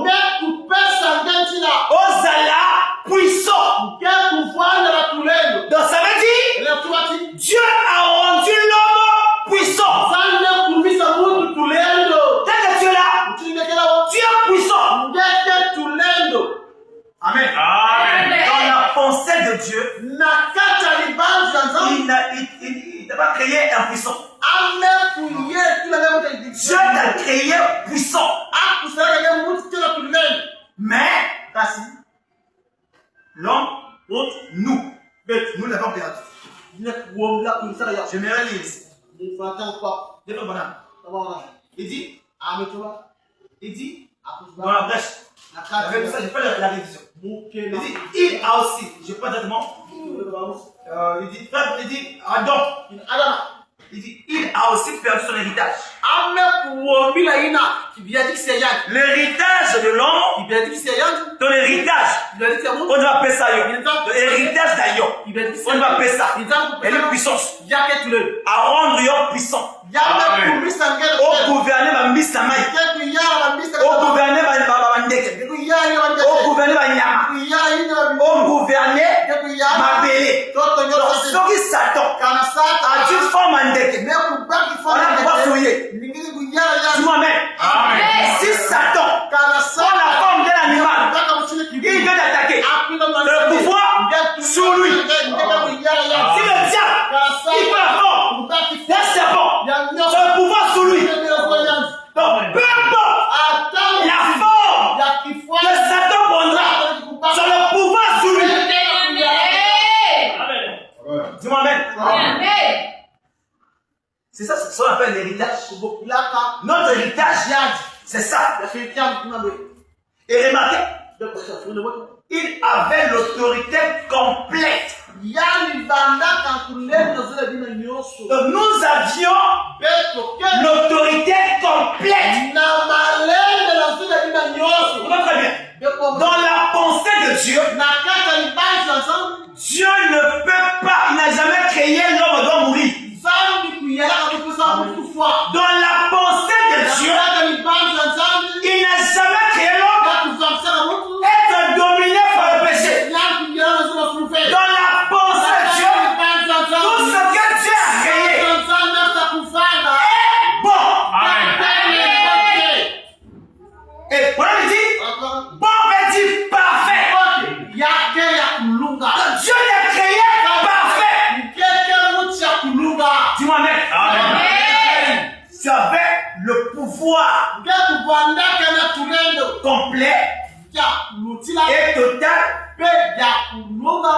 Mais tu peux s'engager là. Ozala puissant. Donc ça veut dire Dieu a rendu l'homme puissant. Tel que tu es là, tu es puissant. Amen. Amen. Dans la pensée de Dieu, il n'a pas créé un puissant. Dieu t'a créé puissant. Mais l'homme, nous l'avons perdu. J'aimerais lire ici. Il dit, dans la brèche, avec ça, j'ai fait la révision. Il dit, il a aussi, je ne sais pas exactement, il dit, Adam, il dit, il a aussi perdu son héritage. L'héritage de l'homme, ton héritage, on va appeler ça l'héritage d'ailleurs, on va appeler ça, et la puissance, à rendre yon puissant. Au gouverner ma mise la main, au gouverner ma ndeke, au gouverner ma nyama, au gouverner ma belé. Donc, qui Satan a dû faire ma ndeke, on a pas souillé. Dis-moi-même, si Satan, dans la forme d'un animal, il vient d'attaquer, le pouvoir sur lui. Si le diable, il peut la forme d'un serpent, le pouvoir sur lui. Donc, peu importe la forme que Satan prendra, sur le pouvoir sur lui. Dis-moi même. C'est ça ce qu'on appelle l'héritage. Notre héritage, c'est ça. Et remarquez, il avait l'autorité complète. Donc nous avions l'autorité complète. Très bien. Dans la pensée de Dieu, Dieu ne peut pas, il n'a jamais créé l'homme doit mourir. Dans la pensée de Dieu, il n'a jamais créé l'homme être dominé par le péché. Dans la pensée de Dieu, tout ce que Dieu a créé est bon. Et voilà, il dit, bon veut dire parfait. Dieu l'a créé parfait. Dis-moi, mec. Tu avais le pouvoir complet et total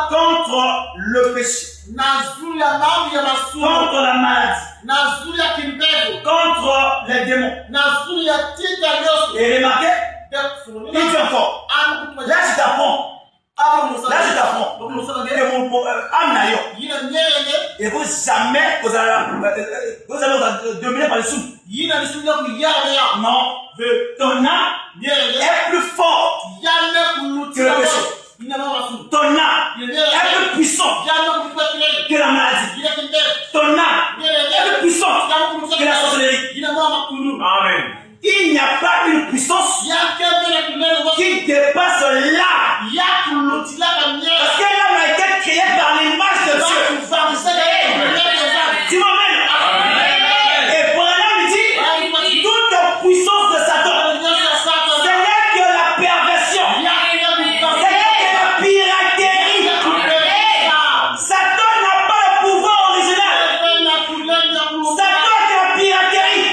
contre le péché, contre la maladie, contre les démons. Et remarquez, il dit encore, là je t'apprends. Et mon âme d'ailleurs. Et vous jamais, vous allez dominer par les sous. Non, ton âme est plus forte que le péché. Ton âme est plus puissante que la maladie. Ton âme est plus puissante que la sorcellerie. Amen. Il n'y a pas une puissance qui dépasse l'âme. Parce que l'âme a été créée par l'image de Dieu. Dis-moi même. Et pour l'âme, il dit, toute puissance de Satan, ce n'est que la perversion. Ce n'est que la piraterie. Satan n'a pas le pouvoir original. Satan est la piraterie.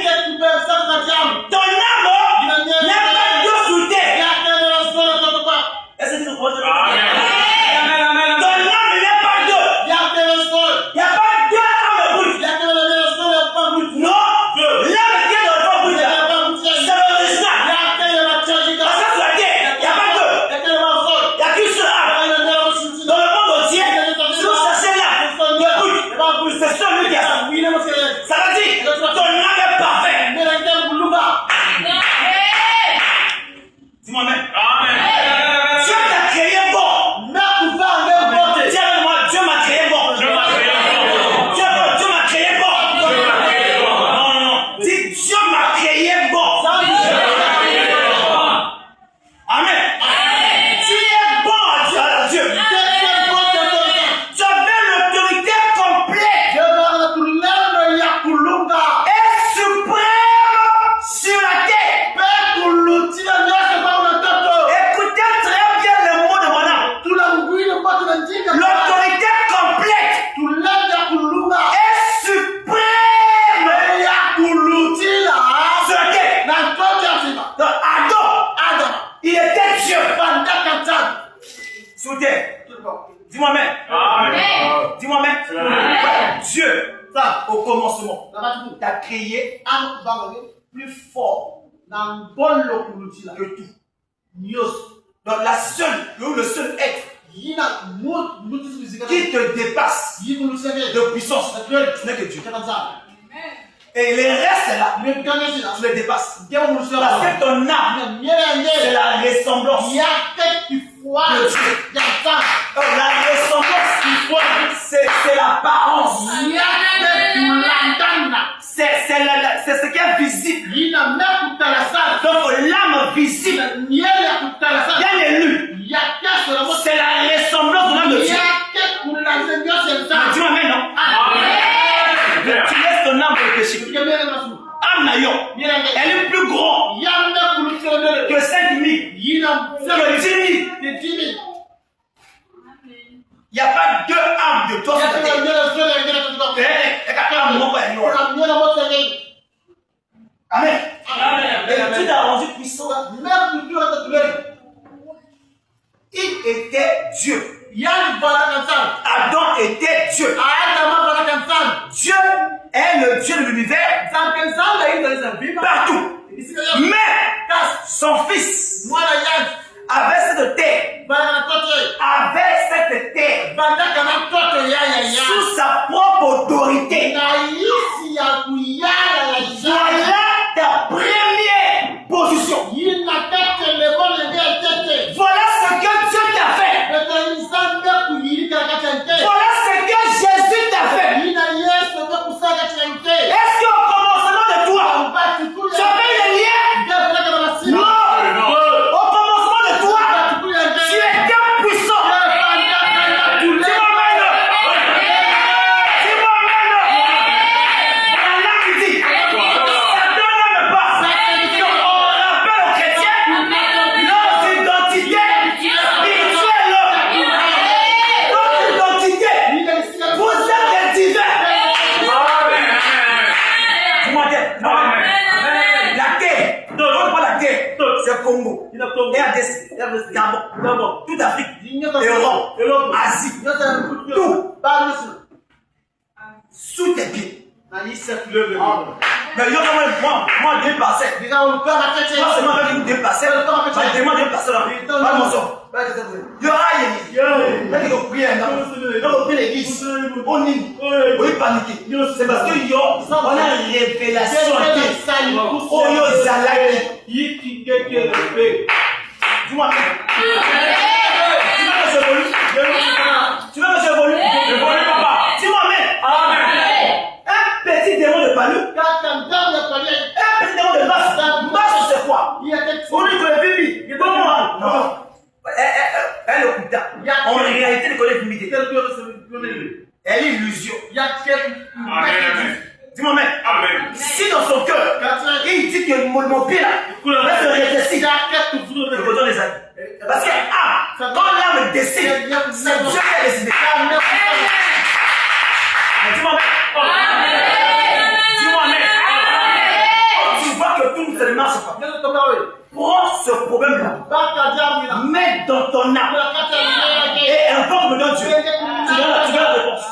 Ton âme n'a pas de soutien. Est-ce que tu comprends? Ton âme n'a pas deux. Il n'y a pas deux âmes brutes. Non, l'âme qui est dans le corps brut, c'est l'original. Parce que sur la terre, il n'y a pas deux. Il n'y a qu'une seule âme. Dans le monde entier, si vous cherchez l'âme, le brut, c'est celui qui a ça. Ça veut dire, ton âme est parfaite. Dis-moi même. Dieu t'a créé bon. Dis avec moi, Dieu m'a créé bon. Dieu m'a créé bon. Non. Dis, Dieu m'a créé bon. terre. Dis-moi même. Dis-moi même. Dieu, au commencement, t'a créé plus fort que tout. Donc le seul être qui te dépasse de puissance, ce n'est que Dieu. Et les restes là, tu les dépasses. Parce que ton âme, c'est la ressemblance de Dieu. La ressemblance, c'est l'apparence. C'est ce qui est visible. Donc l'âme visible, bien élu, c'est la ressemblance de l'âme de Dieu. Tu m'amènes, non? Tu laisses ton âme réfléchir. Âme naïon, elle est plus grande que 5 000, que 10 000. Il n'y a pas deux âmes de toi. Amen. Et Dieu t'a rendu puissant. Il était Dieu. Adam était Dieu. Dieu est le Dieu de l'univers partout. Mais son fils avait cette terre. Sous sa propre autorité. Voilà ta première position. Voilà ce que Dieu t'a fait. Voilà ce que Jésus t'a fait. Est-ce qu'au commencement de toi, tu avais le lien? Non. Au commencement de toi, tu étais puissant. Congo, RDC, Gabon, toute Afrique, Europe, Asie, tout sous tes pieds. Mais moi, Dieu passait. Moi, c'est moi qui Dieu passait. Moi, Dieu passait là. Pas mon son. Il y aura une prière. Donc, l'église, on est paniqué. C'est parce que on a une révélation. Dis-moi. Tu veux que j'évolue? Dis-moi même. Un petit démon de palu. Un petit démon de basse. Basse, c'est quoi? On dit que le bibi. Non. Elle le couta. En réalité, il connaît l'humidité. Elle est illusion. Dis-moi même. Si dans son cœur, il dit que mon pied là, va se rétrécir. Je redonne les amis. Parce que quand l'âme décide, c'est Dieu qui a décidé. Dis-moi même. Dis-moi même. Tu vois que tout ne marche pas. Prends ce problème-là. Mets dans ton âme. Et invoque maintenant Dieu. Tu verras la réponse.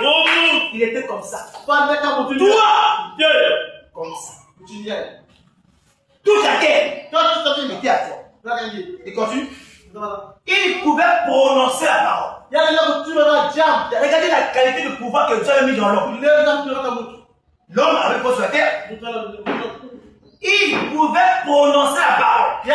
L'homme, il était comme ça. Toi, comme ça. Toute la terre était à toi. Et continue. Il pouvait prononcer la parole. Regardez la qualité de pouvoir que Dieu a mis dans l'homme. L'homme avait posé la terre. Il pouvait prononcer la parole. Il